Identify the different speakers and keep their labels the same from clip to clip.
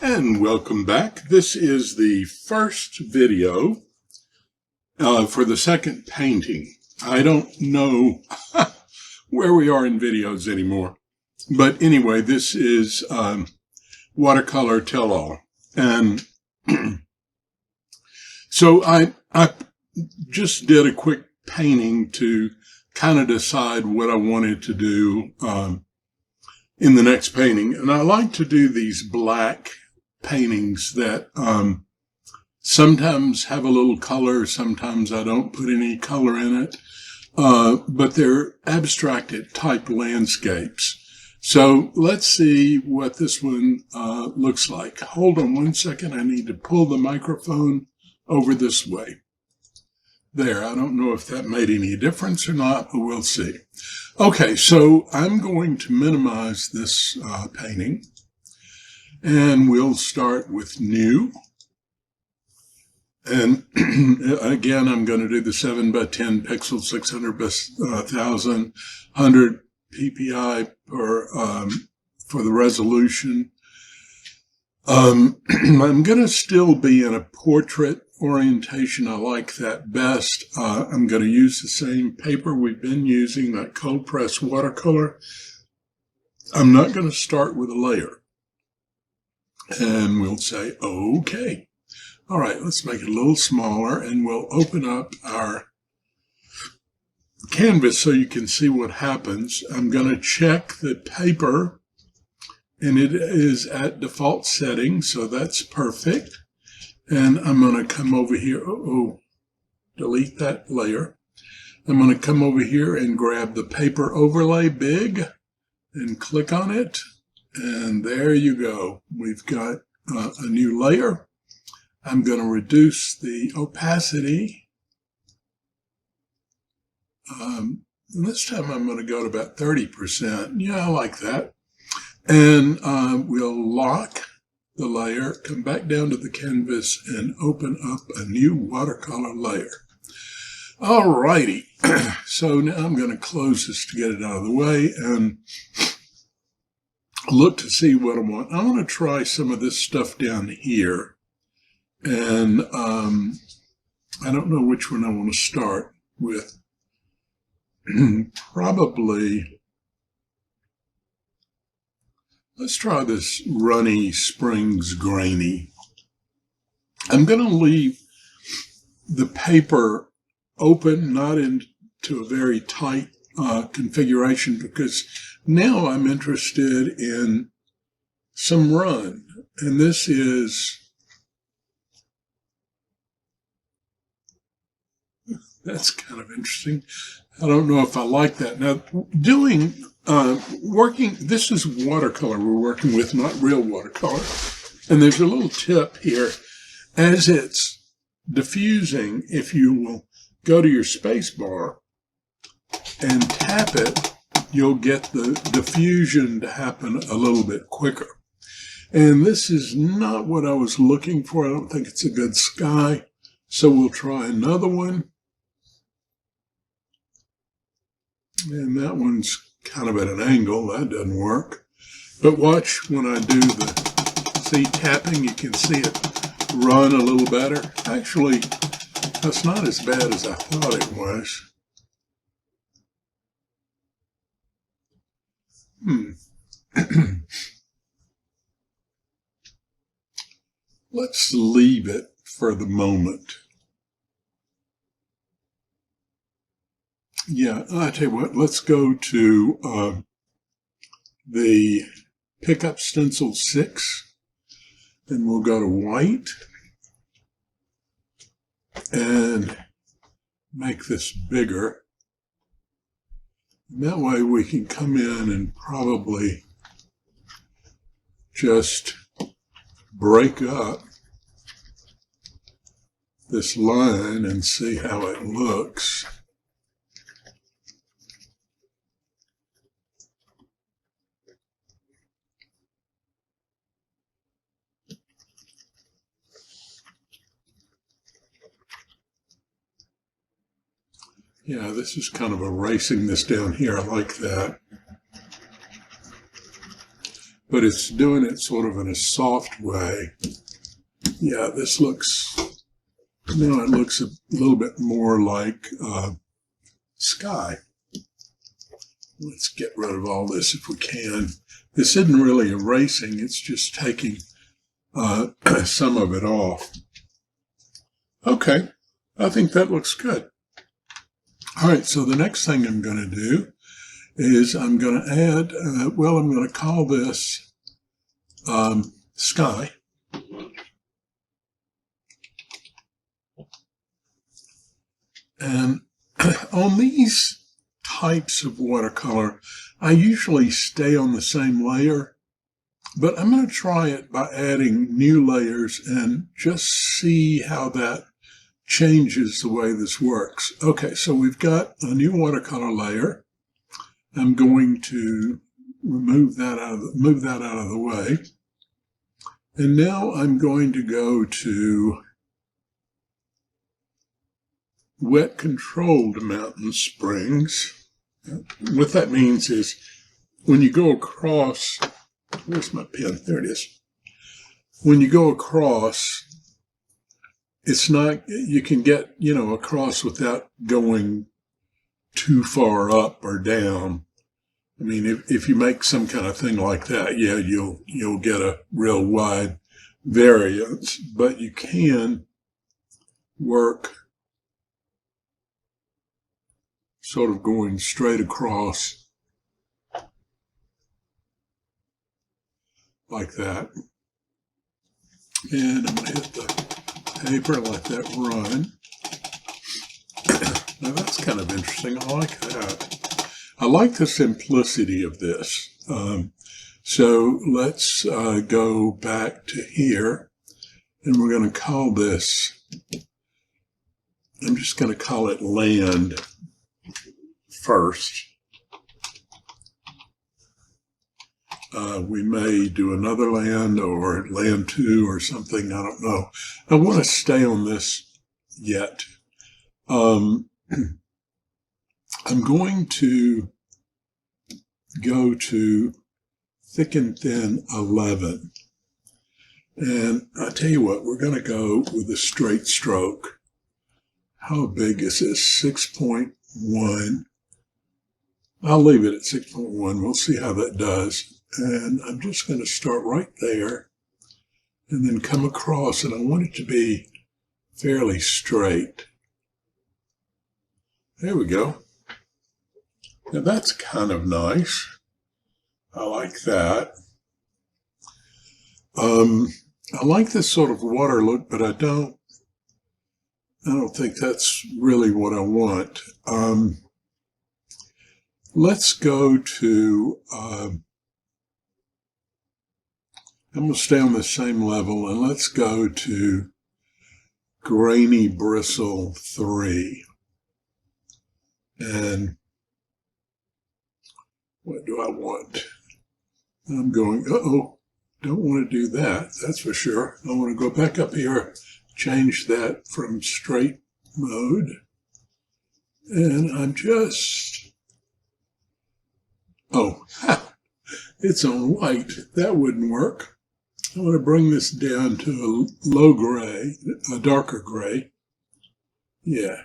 Speaker 1: And welcome back. This is the first video for the second painting. I don't know where we are in videos anymore. But anyway, this is watercolor tell-all. And so I just did a quick painting to kind of decide what I wanted to do in the next painting. And I like to do these black paintings that sometimes have a little color, sometimes I don't put any color in it, but they're abstracted type landscapes. So let's see what this one looks like. Hold on one second, I need to pull the microphone over this way. There, I don't know if that made any difference or not, but we'll see. Okay, so I'm going to minimize this painting. And we'll start with new. And again, I'm going to do the 7 by 10 pixels, 600 by 1000, 100 ppi for the resolution. I'm going to still be in a portrait orientation. I like that best. I'm going to use the same paper we've been using, that cold press watercolor. I'm not going to start with a layer. And we'll say, okay. All right, let's make it a little smaller and we'll open up our canvas so you can see what happens. I'm going to check the paper and it is at default setting, so that's perfect. And I'm going to come over here. Delete that layer. I'm going to come over here and grab the paper overlay big and click on it. And there you go. We've got a new layer. I'm going to reduce the opacity. This time I'm going to go to about 30%. Yeah, I like that. And we'll lock the layer, come back down to the canvas, and open up a new watercolor layer. All righty. So now I'm going to close this to get it out of the way and look to see what I want. I want to try some of this stuff down here. And I don't know which one I want to start with. Probably, let's try this Runny Springs Grainy. I'm going to leave the paper open, not into a very tight configuration, because now I'm interested in some run. And this is, that's kind of interesting. I don't know if I like that. Now, working, this is watercolor we're working with, not real watercolor. And there's a little tip here. As it's diffusing, if you will go to your space bar and tap it, you'll get the diffusion to happen a little bit quicker. And this is not what I was looking for. I don't think it's a good sky. So we'll try another one. And that one's kind of at an angle. That doesn't work. But watch when I do the, see, tapping, you can see it run a little better. Actually, that's not as bad as I thought it was. Let's leave it for the moment. Yeah, I tell you what, let's go to the Pickup Stencil 6, and we'll go to white and make this bigger. And that way we can come in and probably just break up this line and see how it looks. Yeah, this is kind of erasing this down here. I like that. But but it's doing it sort of in a soft way. Yeah, this looks, now it looks a little bit more like sky. Let's get rid of all this if we can. This isn't really erasing, it's just taking some of it off. Okay, I think that looks good. All right, so the next thing I'm going to do is I'm going to add, I'm going to call this sky. And on these types of watercolor, I usually stay on the same layer, but I'm going to try it by adding new layers and just see how that changes the way this works. Okay, so we've got a new watercolor layer. I'm going to move that out of the way. And now I'm going to go to wet controlled mountain springs. What that means is when you go across, where's my pen? There it is. When you go across, it's not, you can get, across without going too far up or down. I mean, if you make some kind of thing like that, yeah, you'll get a real wide variance, but you can work sort of going straight across like that. And I'm going to hit the paper and let that run. Now that's kind of interesting. I like that. I like the simplicity of this. So let's go back to here, and we're going to call this, I'm just going to call it land first. We may do another land or land 2 or something, I don't know. I want to stay on this yet. I'm going to go to thick and thin 11. And I tell you what, we're going to go with a straight stroke. How big is this? 6.1. I'll leave it at 6.1. We'll see how that does. And I'm just going to start right there and then come across, and I want it to be fairly straight. There we go. Now that's kind of nice. I like that. I like this sort of water look, but I don't think that's really what I want. Let's go to, I'm going to stay on the same level, and let's go to grainy bristle 3. And what do I want? I'm going, don't want to do that, that's for sure. I want to go back up here, change that from straight mode. And I'm just, it's on white. That wouldn't work. I want to bring this down to a low gray, a darker gray. Yeah.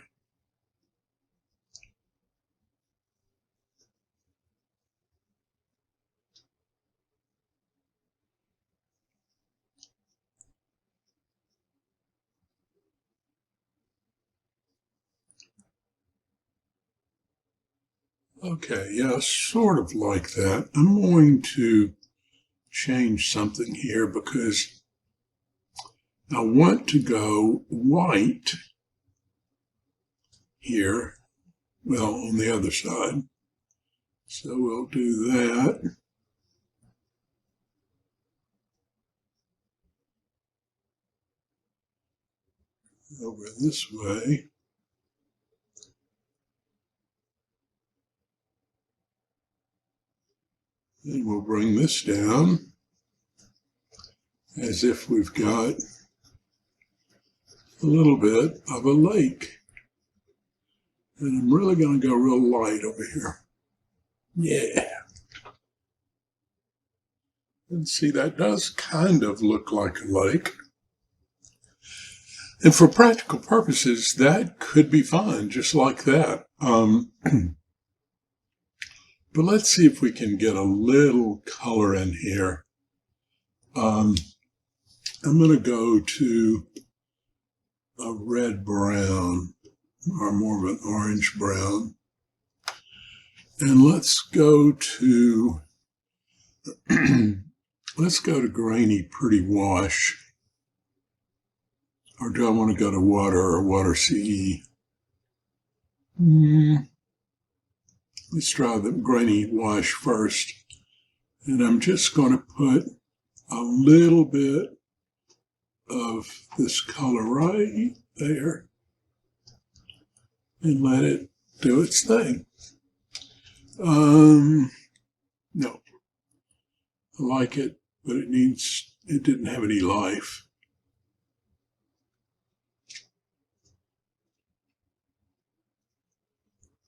Speaker 1: Okay, yeah, sort of like that. I'm going to change something here because I want to go white here, well, on the other side. So we'll do that. Over this way. And we'll bring this down as if we've got a little bit of a lake. And I'm really going to go real light over here. Yeah. And see, that does kind of look like a lake. And for practical purposes, that could be fine, just like that. But let's see if we can get a little color in here. I'm going to go to a red brown, or more of an orange brown. And let's go to grainy pretty wash. Or do I want to go to water or water CE? Let's try the grainy wash first. And I'm just going to put a little bit of this color right there and let it do its thing. No, I like it, but it didn't have any life.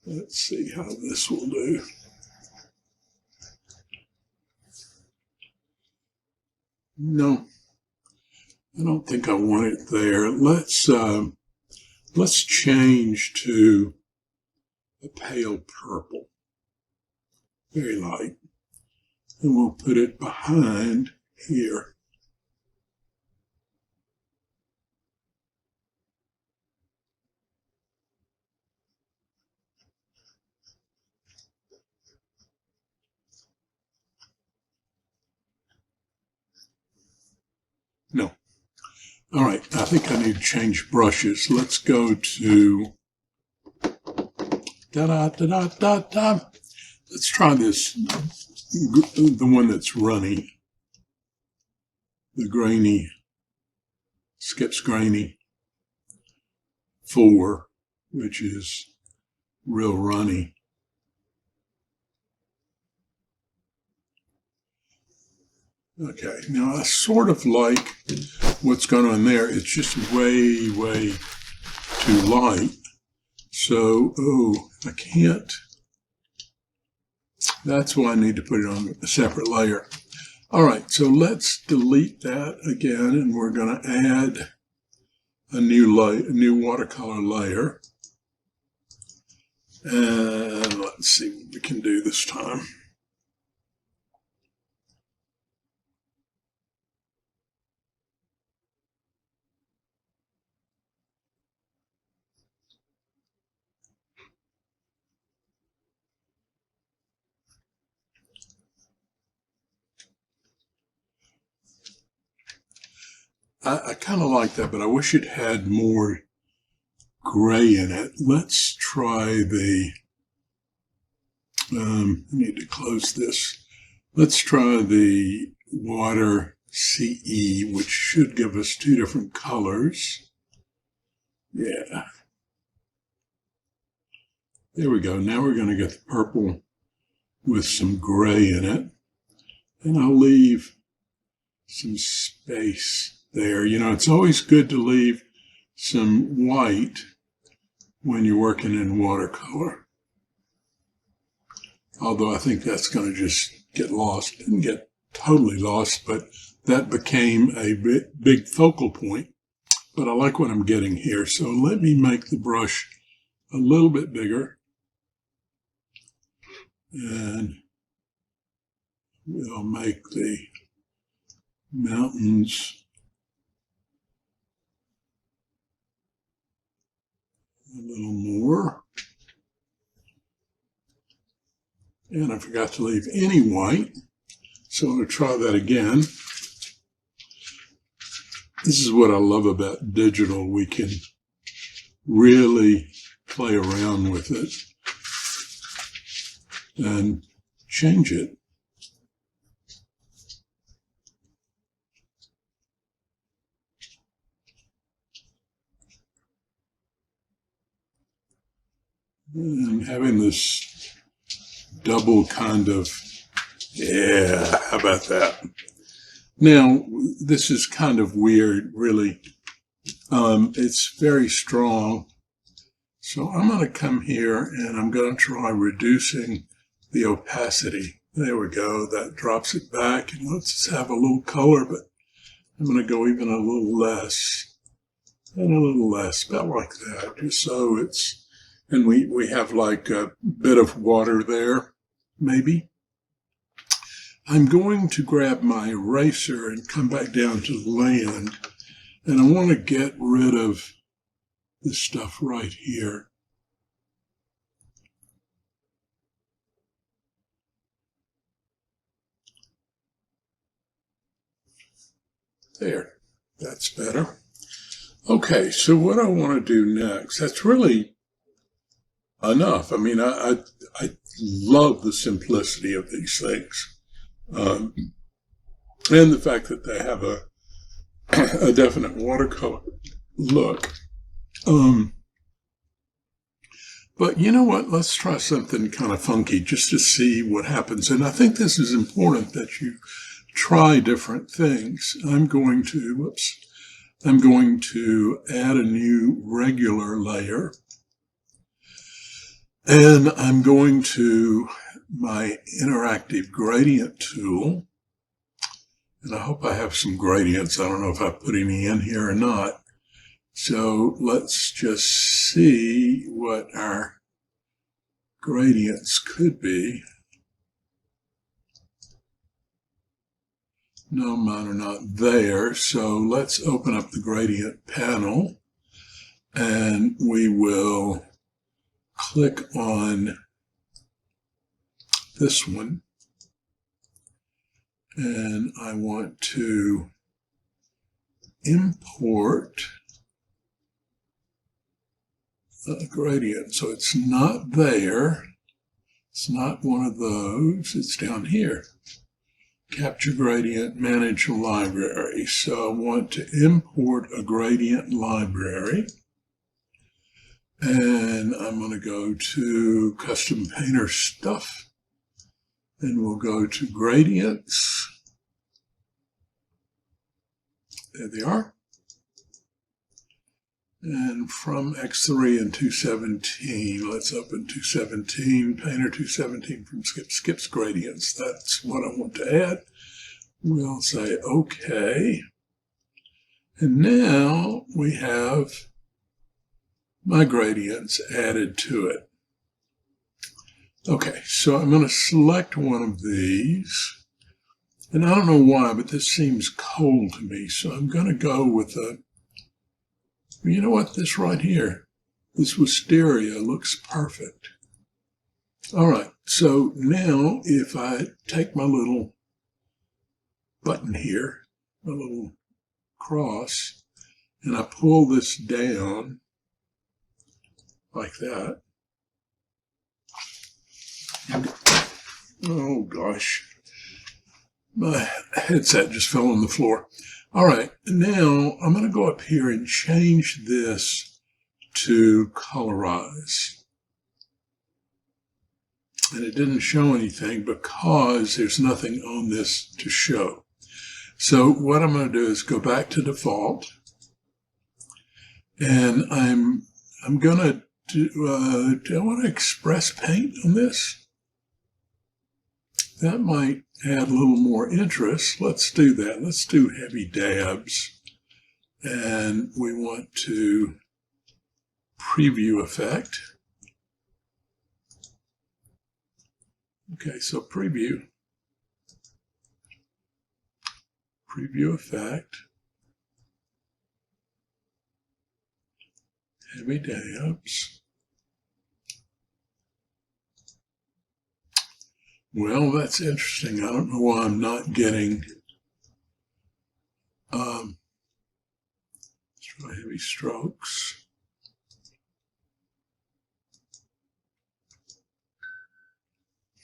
Speaker 1: Let's see how this will do. No, I don't think I want it there. Let's change to a pale purple, very light, and we'll put it behind here. No. All right, I think I need to change brushes. Let's go to Let's try this, the one that's runny, the grainy, skips grainy 4, which is real runny. Okay, now I sort of like what's going on there. It's just way, way too light. So, I can't. That's why I need to put it on a separate layer. All right, so let's delete that again, and we're going to add a new watercolor layer. And let's see what we can do this time. I kind of like that, but I wish it had more gray in it. Let's try the, I need to close this. Let's try the water CE, which should give us 2 different colors. Yeah. There we go. Now we're going to get the purple with some gray in it. And I'll leave some space there. You know, it's always good to leave some white when you're working in watercolor. Although I think that's going to just get lost. Didn't get totally lost, but that became a big focal point. But I like what I'm getting here. So let me make the brush a little bit bigger. And we'll make the mountains a little more. And I forgot to leave any white, so I'm going to try that again. This is what I love about digital. We can really play around with it and change it. And having this double kind of, yeah, how about that? Now, this is kind of weird, really. It's very strong. So I'm going to come here and I'm going to try reducing the opacity There we go. That drops it back and lets us have a little color, but I'm going to go even a little less and a little less, about like that, just so it's, and we have like a bit of water there, maybe. I'm going to grab my eraser and come back down to the land, and I want to get rid of this stuff right here. There, that's better. Okay, so what I want to do next, that's really enough. I mean, I love the simplicity of these things. And the fact that they have a definite watercolor look. But you know what? Let's try something kind of funky just to see what happens. And I think this is important that you try different things. I'm going to add a new regular layer. And I'm going to my interactive gradient tool. And I hope I have some gradients. I don't know if I put any in here or not. So let's just see what our gradients could be. No, mine are not there. So let's open up the gradient panel and we will click on this one. And I want to import a gradient. So it's not there. It's not one of those. It's down here. Capture gradient, manage library. So I want to import a gradient library. And I'm going to go to Custom Painter Stuff. And we'll go to gradients. There they are. And from X3 and 217, let's open 217, Painter 217 from Skips Gradients. That's what I want to add. We'll say OK. And now we have my gradients added to it. Okay, so I'm going to select one of these. And I don't know why, but this seems cold to me. So I'm going to go with you know what, this right here, this wisteria looks perfect. All right, so now if I take my little button here, my little cross, and I pull this down like that. Oh gosh, my headset just fell on the floor. All right, now I'm going to go up here and change this to colorize. And it didn't show anything because there's nothing on this to show. So what I'm going to do is go back to default. And I'm going to do I want to express paint on this? That might add a little more interest. Let's do that. Let's do heavy dabs. And we want to preview effect. Okay, so preview effect, heavy dabs. Well, that's interesting. I don't know why I'm not getting let's try heavy strokes.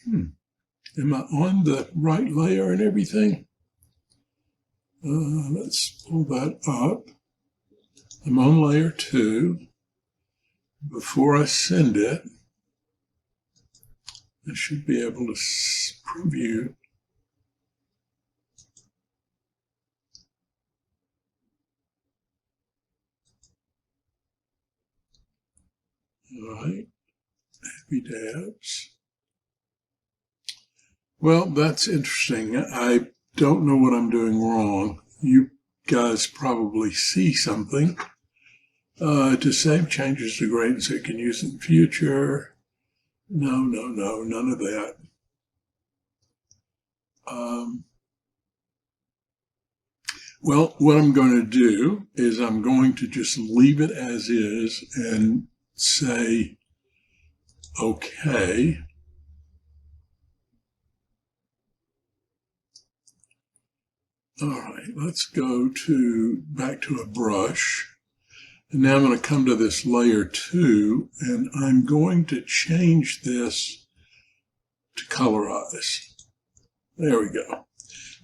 Speaker 1: Am I on the right layer and everything? Let's pull that up. I'm on layer 2. Before I send it, I should be able to preview. All right, heavy dabs. Well, that's interesting. I don't know what I'm doing wrong. You guys probably see something. To save changes to grade so you can use it in the future. No, none of that. Well, what I'm going to do is I'm going to just leave it as is and say, okay. All right, let's go back to a brush. And now I'm going to come to this layer 2, and I'm going to change this to colorize. There we go.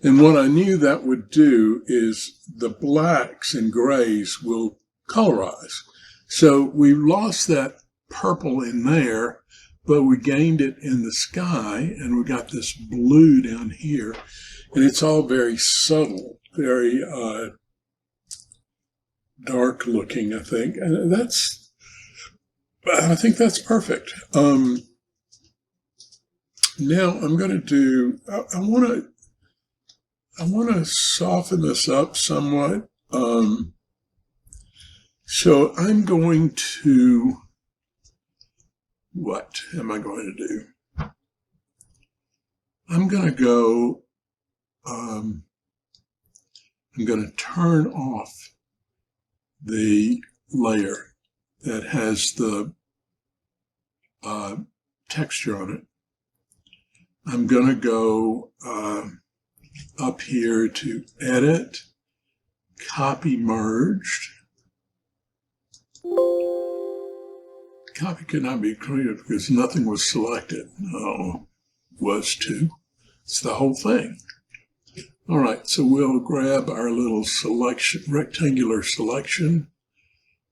Speaker 1: And what I knew that would do is the blacks and grays will colorize. So we lost that purple in there, but we gained it in the sky, and we got this blue down here. And it's all very subtle, very dark looking, I think. And I think that's perfect. Now I'm going to do, I want to soften this up somewhat. So I'm going to, what am I going to do? I'm going to go, I'm going to turn off the layer that has the texture on it. I'm going to go up here to Edit, Copy Merged. Copy could not be created because nothing was selected. No, was to. It's the whole thing. All right, so we'll grab our little selection, rectangular selection,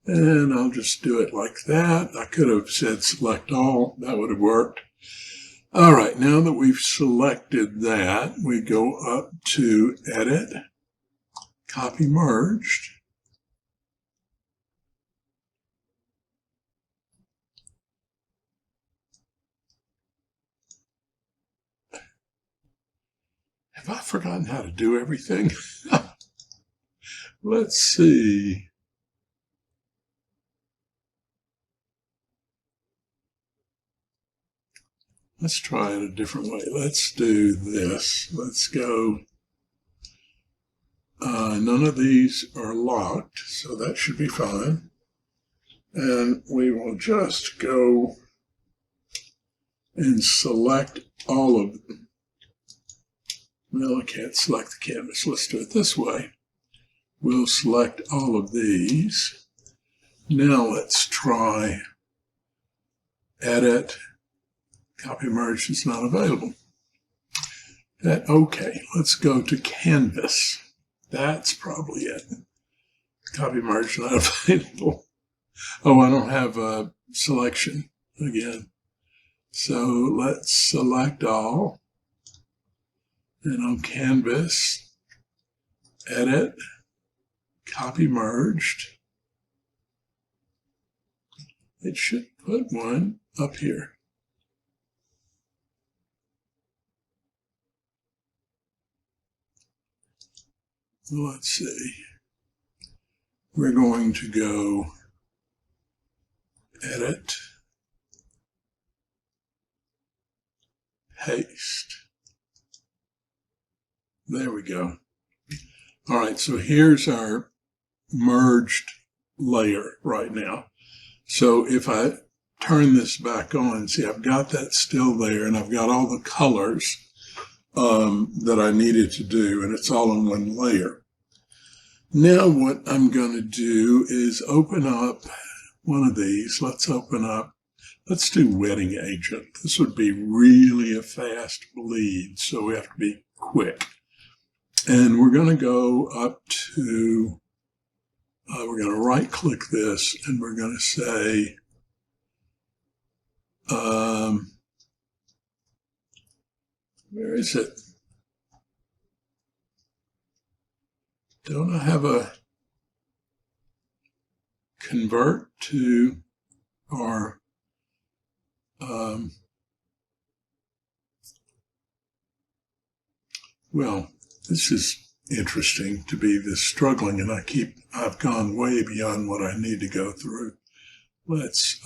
Speaker 1: and I'll just do it like that. I could have said select all. That would have worked. All right, now that we've selected that, we go up to Edit, Copy Merged. Have I forgotten how to do everything? Let's see. Let's try it a different way. Let's do this. Let's go. None of these are locked, so that should be fine. And we will just go and select all of them. Well, I can't select the canvas. Let's do it this way. We'll select all of these. Now let's try Edit. Copy Merge is not available. Okay, let's go to Canvas. That's probably it. Copy Merge not available. Oh, I don't have a selection again. So let's select all. And on Canvas, Edit, Copy Merged. It should put one up here. Let's see. We're going to go Edit, Paste. There we go. All right, so here's our merged layer right now. So if I turn this back on, see, I've got that still there, and I've got all the colors that I needed to do, and it's all in one layer. Now what I'm going to do is open up one of these. Let's do Wetting Agent. This would be really a fast bleed, so we have to be quick. And we're going to go up to, we're going to right click this, and we're going to say, where is it? Don't I have a convert to, or Well, this is interesting to be this struggling, and I've gone way beyond what I need to go through. Let's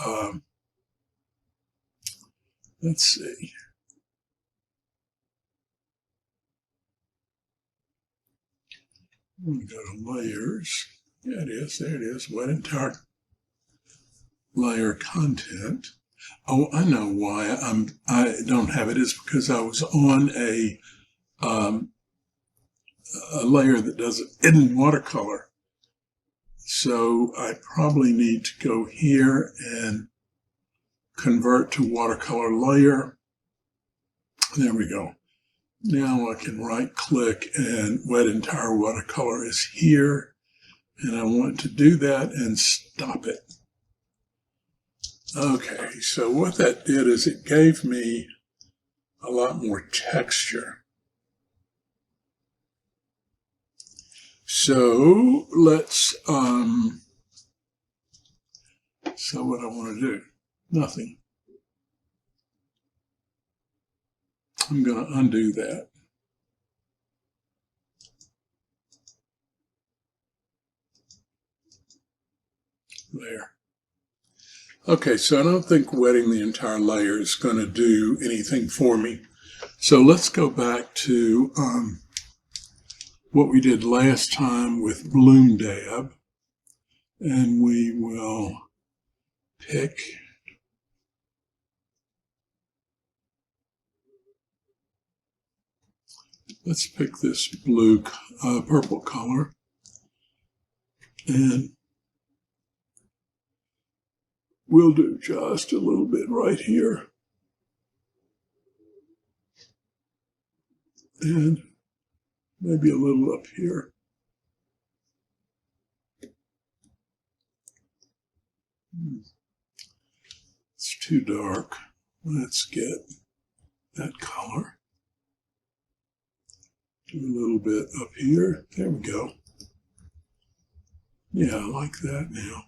Speaker 1: see. I'm going to go to layers. Yeah, it is. There it is. Wet entire layer content. Oh, I know why I don't have it. It's because I was on a layer that does it in watercolor. So I probably need to go here and convert to watercolor layer. There we go. Now I can right click and wet entire watercolor is here. And I want to do that and stop it. Okay, so what that did is it gave me a lot more texture. So let's, so what I want to do, nothing. I'm going to undo that. There. Okay, so I don't think wetting the entire layer is going to do anything for me. So let's go back to what we did last time with Bloom Dab, and we will pick let's pick this purple color, and we'll do just a little bit right here. And maybe a little up here. It's too dark. Let's get that color. Do a little bit up here. There we go. Yeah, I like that now.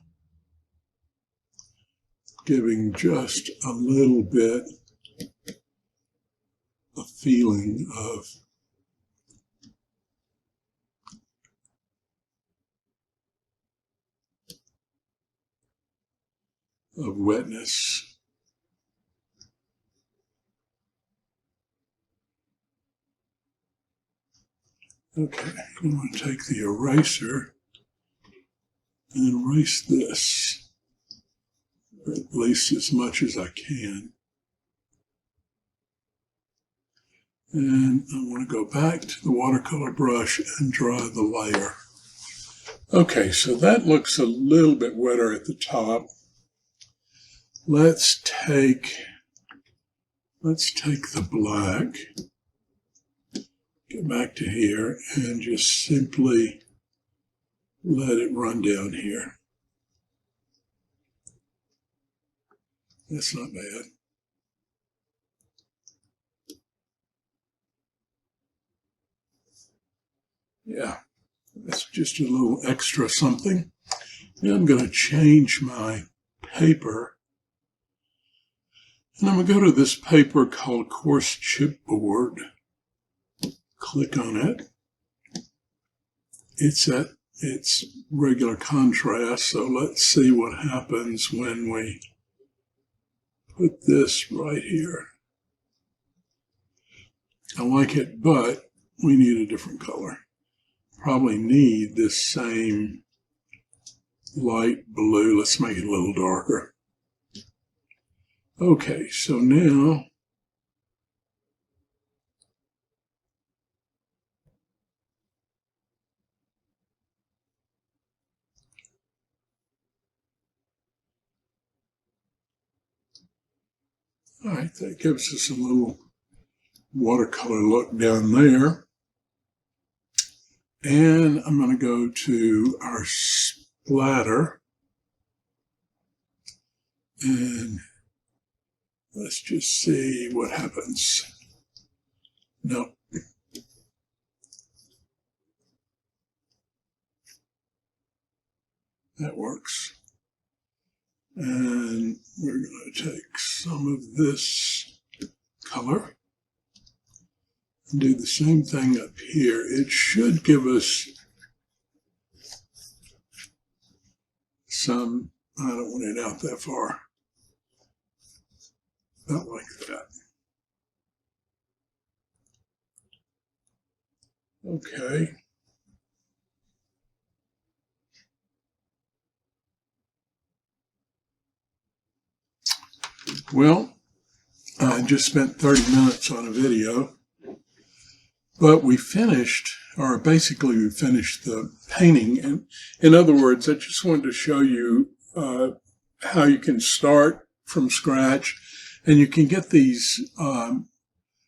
Speaker 1: Giving just a little bit a feeling of wetness. Okay, I'm going to take the eraser and erase this, or at least as much as I can. And I want to go back to the watercolor brush and draw the layer. Okay, so that looks a little bit wetter at the top. Let's take the black, get back to here, and just simply let it run down here. That's not bad. Yeah, that's just a little extra something. Now I'm going to change my paper. And I'm going to go to this paper called Coarse Chipboard. Click on it. It's at its regular contrast, so let's see what happens when we put this right here. I like it, but we need a different color. Probably need this same light blue. Let's make it a little darker. Okay, so now all right, that gives us a little watercolor look down there. And I'm going to go to our splatter. And let's just see what happens. No. That works. And we're going to take some of this color Do the same thing up here. It should give us some, I don't want it out that far. Not like that. Okay. Well, I just spent 30 minutes on a video, but we finished, or basically we finished the painting. And in other words, I just wanted to show you how you can start from scratch, and you can get these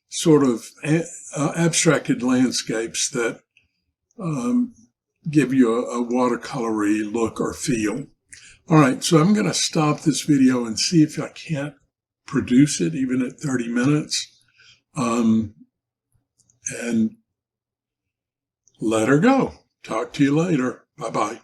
Speaker 1: sort of abstracted landscapes that give you a watercolory look or feel. All right, so I'm going to stop this video and see if I can't produce it even at 30 minutes. And let her go. Talk to you later. Bye-bye.